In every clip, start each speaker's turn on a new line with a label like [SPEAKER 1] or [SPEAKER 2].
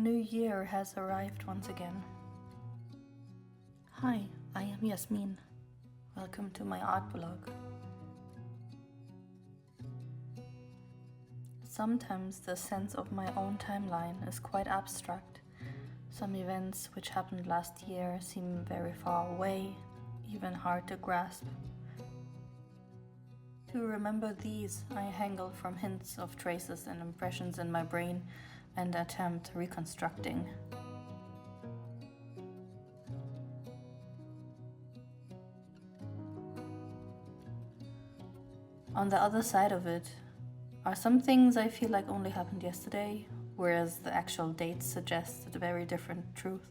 [SPEAKER 1] new year has arrived once again. Hi, I am Yasmin. Welcome to my art blog. Sometimes the sense of my own timeline is quite abstract. Some events which happened last year seem very far away, even hard to grasp. To remember these, I haggle from hints of traces and impressions in my brain and attempt reconstructing. On the other side of it are some things I feel like only happened yesterday, whereas the actual dates suggest a very different truth.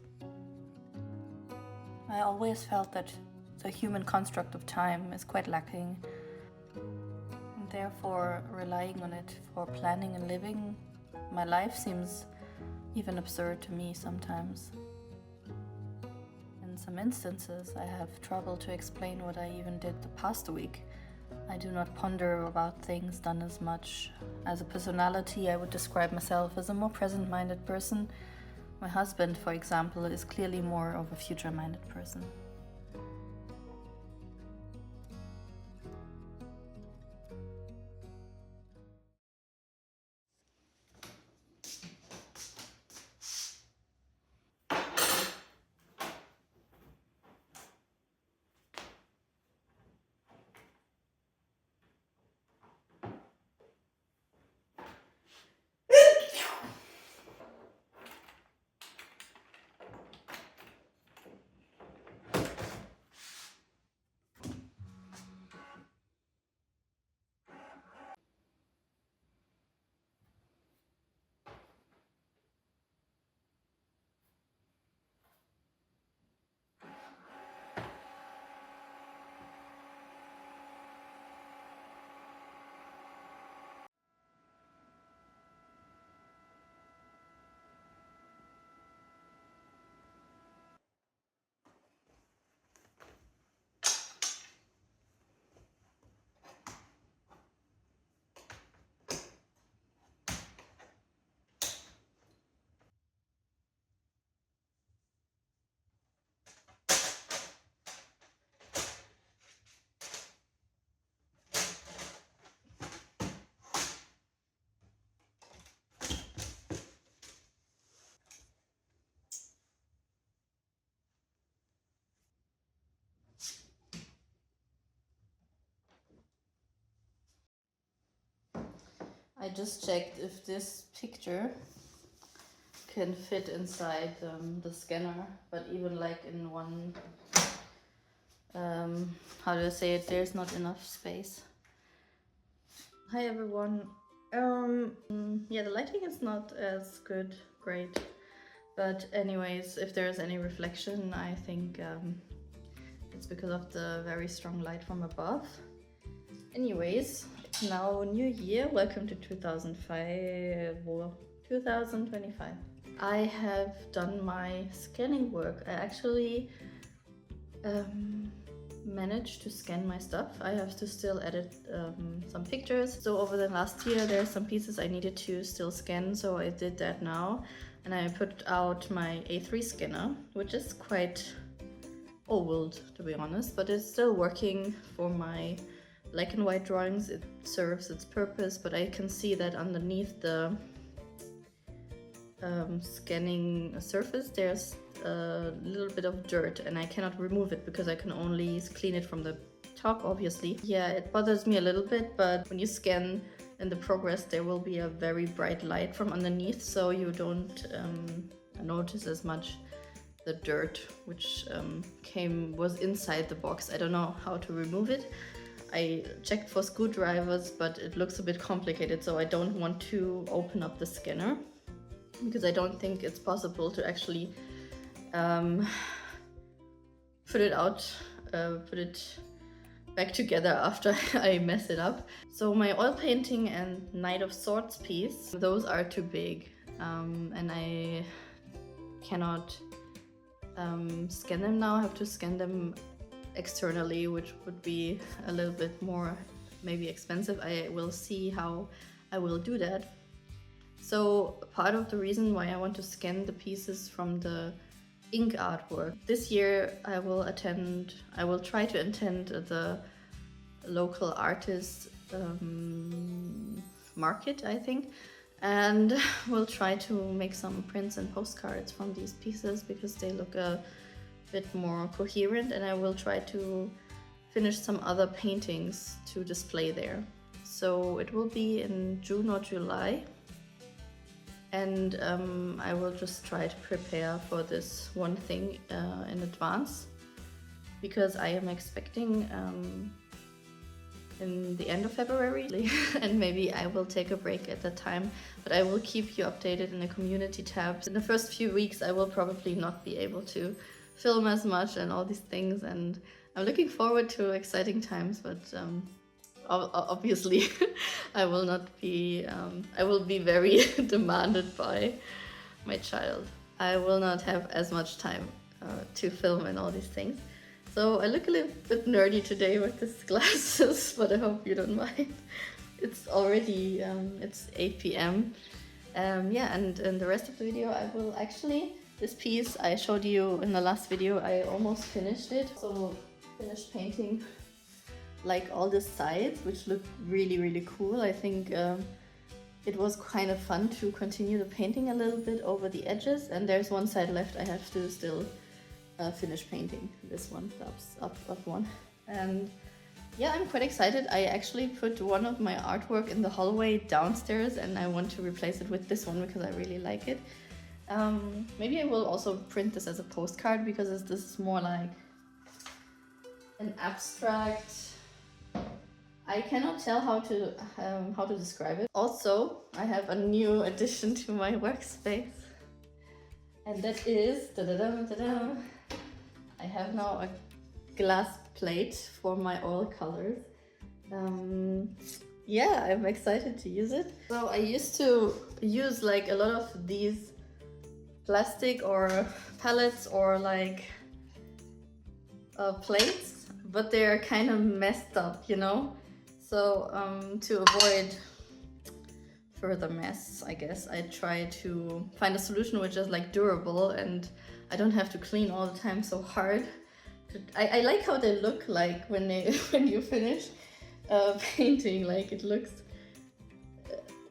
[SPEAKER 1] I always felt that the human construct of time is quite lacking, and therefore relying on it for planning and living my life seems even absurd to me sometimes. In some instances, I have trouble to explain what I even did the past week. I do not ponder about things done as much. As a personality, I would describe myself as a more present-minded person. My husband, for example, is clearly more of a future-minded person. I just checked if this picture can fit inside the scanner, but even like in one, how do I say it, there's not enough space. Hi everyone. Yeah, the lighting is not as good, great, but anyways, if there's any reflection, I think it's because of the very strong light from above. Anyways, it's now New Year. Welcome to 2025. I have done my scanning work. I actually managed to scan my stuff. I have to still edit some pictures. So over the last year, there's some pieces I needed to still scan. So I did that now. And I put out my A3 scanner, which is quite old, to be honest, but it's still working for my black and white drawings. It serves its purpose, but I can see that underneath the scanning surface there's a little bit of dirt, and I cannot remove it because I can only clean it from the top, obviously. Yeah, it bothers me a little bit, but when you scan in the progress there will be a very bright light from underneath, so you don't notice as much the dirt which was inside the box. I don't know how to remove it. I checked for screwdrivers, but it looks a bit complicated, so I don't want to open up the scanner because I don't think it's possible to actually put it back together after I mess it up. So my oil painting and Knight of Swords piece, those are too big, and I cannot scan them now. I have to scan them externally, which would be a little bit more maybe expensive. I will see how I will do that. So part of the reason why I want to scan the pieces from the ink artwork, this year I will try to attend the local artist market, I think, and we'll try to make some prints and postcards from these pieces because they look a bit more coherent, and I will try to finish some other paintings to display there. So it will be in June or July, and I will just try to prepare for this one thing in advance, because I am expecting in the end of February and maybe I will take a break at that time, but I will keep you updated in the community tabs. In the first few weeks I will probably not be able to film as much and all these things, and I'm looking forward to exciting times, but obviously I will not be I will be very demanded by my child. I will not have as much time to film and all these things. So I look a little bit nerdy today with these glasses, but I hope you don't mind. It's already it's 8 p.m. Yeah, and in the rest of the video I will actually, this piece I showed you in the last video, I almost finished it. So finished painting like all the sides, which look really cool. I think it was kind of fun to continue the painting a little bit over the edges, and there's one side left I have to still finish painting, this one, the up one. And yeah, I'm quite excited. I actually put one of my artwork in the hallway downstairs, and I want to replace it with this one because I really like it. Maybe I will also print this as a postcard, because this is more like an abstract. I cannot tell how to describe it. Also, I have a new addition to my workspace, and that is I have now a glass plate for my oil colors. Yeah, I'm excited to use it. So I used to use like a lot of these plastic or palettes or like plates, but they're kind of messed up, you know? So to avoid further mess, I guess, I try to find a solution which is like durable and I don't have to clean all the time so hard. I like how they look like when you finish painting. Like it looks,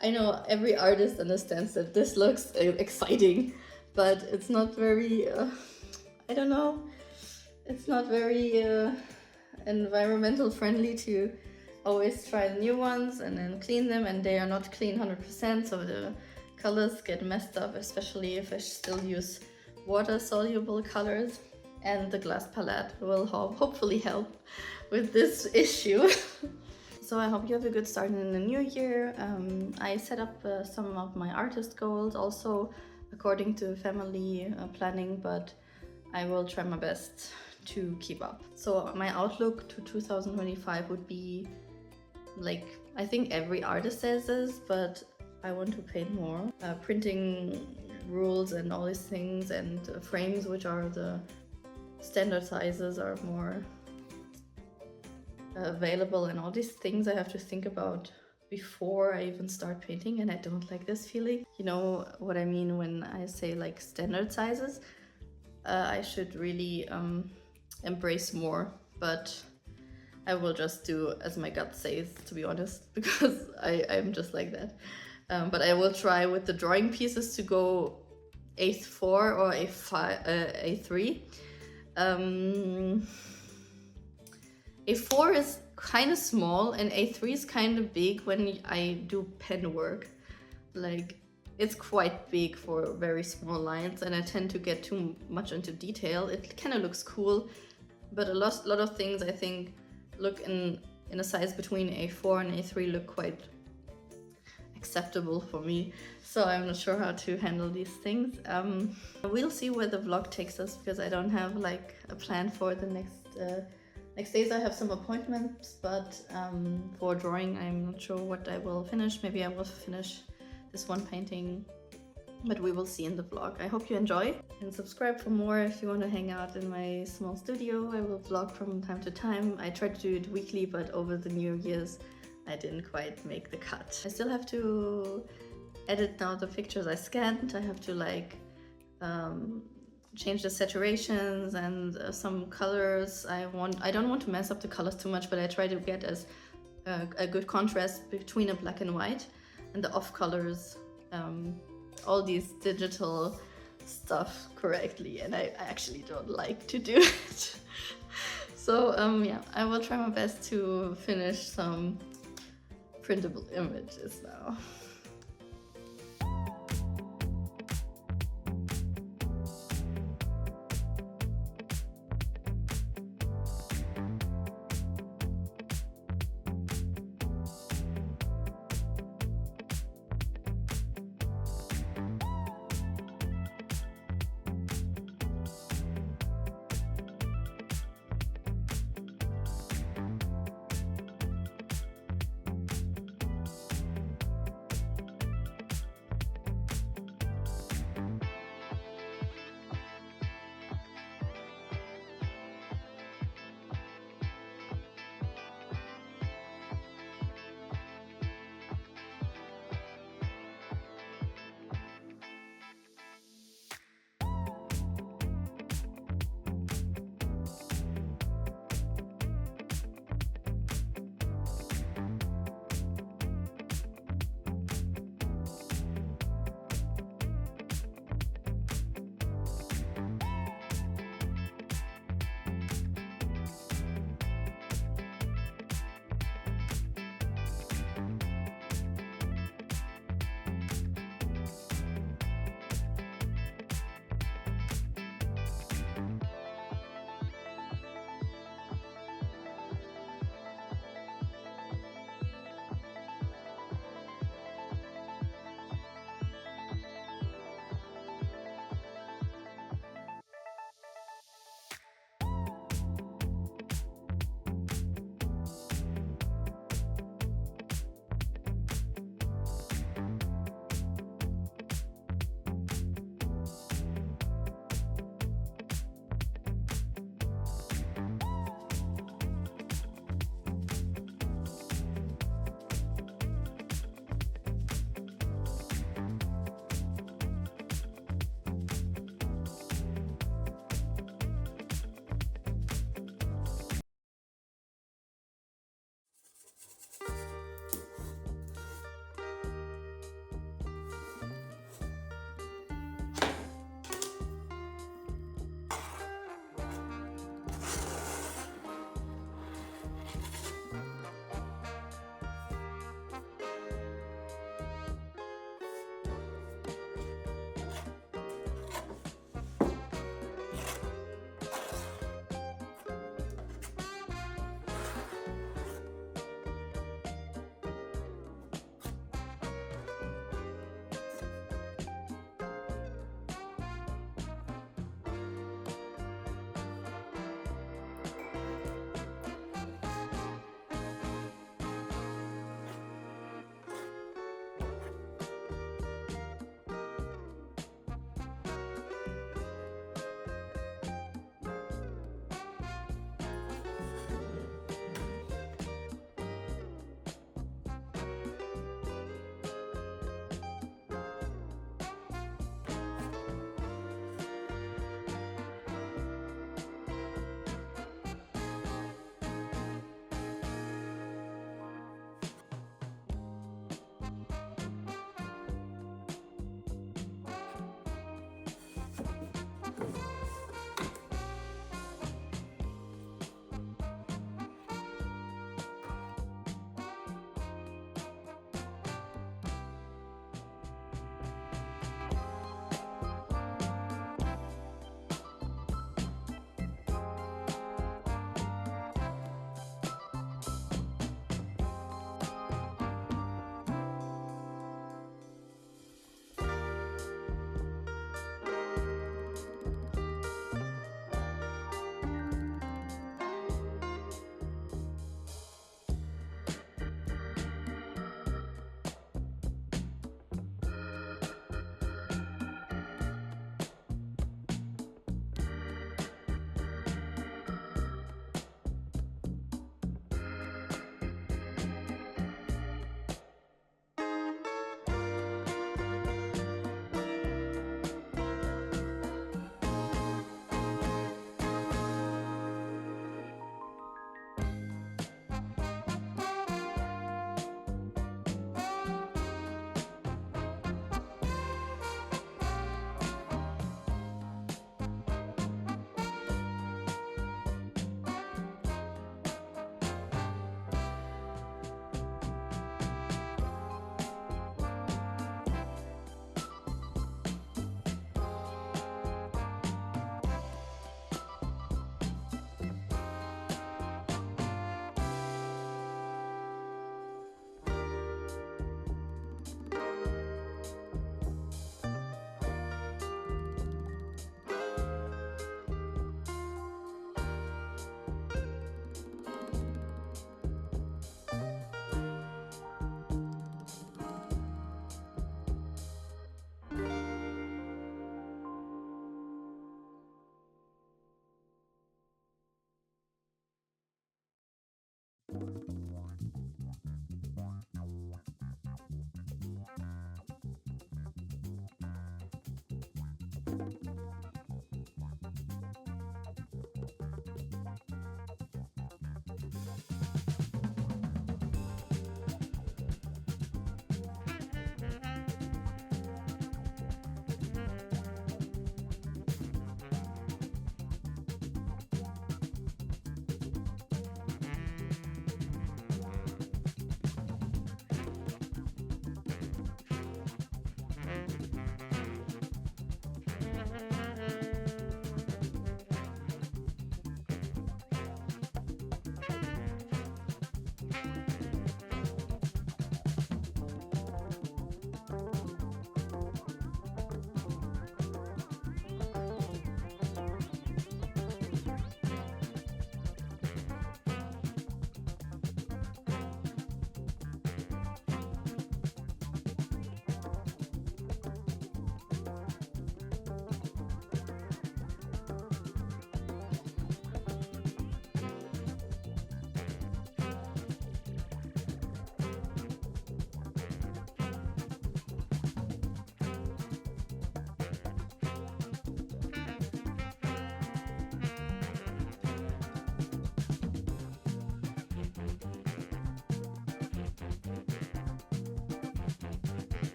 [SPEAKER 1] I know every artist understands that this looks exciting, but it's not very, I don't know, it's not very environmental friendly to always try the new ones and then clean them, and they are not clean 100%, so the colors get messed up, especially if I still use water soluble colors. And the glass palette will hopefully help with this issue. So I hope you have a good start in the new year. I set up some of my artist goals also according to family planning, but I will try my best to keep up. So my outlook to 2025 would be like, I think every artist says this, but I want to paint more. Printing rules and all these things, and frames which are the standard sizes are more available, and all these things I have to think about before I even start painting, and I don't like this feeling. You know what I mean when I say like standard sizes? I should really embrace more, but I will just do as my gut says, to be honest, because I'm just like that. But I will try with the drawing pieces to go A4 or A3. A4 is kind of small and A3 is kind of big when I do pen work. Like, it's quite big for very small lines, and I tend to get too much into detail. It kind of looks cool, but a lot of things I think look in a size between A4 and A3 look quite acceptable for me, so I'm not sure how to handle these things. We'll see where the vlog takes us, because I don't have like a plan for the next days. I have some appointments, but for drawing I'm not sure what I will finish. Maybe I will finish this one painting, but we will see in the vlog. I hope you enjoy, and subscribe for more if you want to hang out in my small studio. I will vlog from time to time. I try to do it weekly, but over the New Year's I didn't quite make the cut. I still have to edit now the pictures I scanned. I have to like change the saturations and some colors. I don't want to mess up the colors too much, but I try to get as a good contrast between a black and white and the off colors, all these digital stuff correctly, and I actually don't like to do it. So yeah, I will try my best to finish some printable images now.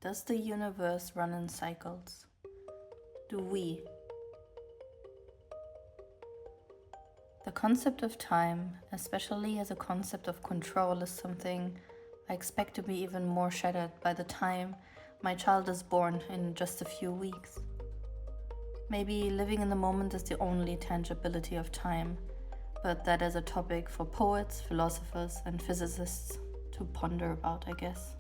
[SPEAKER 1] Does the universe run in cycles? Do we? The concept of time, especially as a concept of control, is something I expect to be even more shattered by the time my child is born in just a few weeks. Maybe living in the moment is the only tangibility of time, but that is a topic for poets, philosophers, and physicists to ponder about, I guess.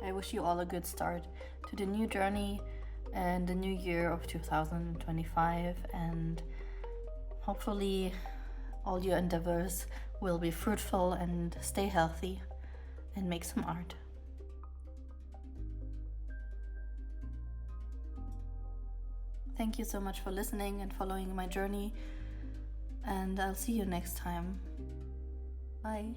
[SPEAKER 1] I wish you all a good start to the new journey and the new year of 2025, and hopefully all your endeavors will be fruitful, and stay healthy and make some art. Thank you so much for listening and following my journey, and I'll see you next time. Bye.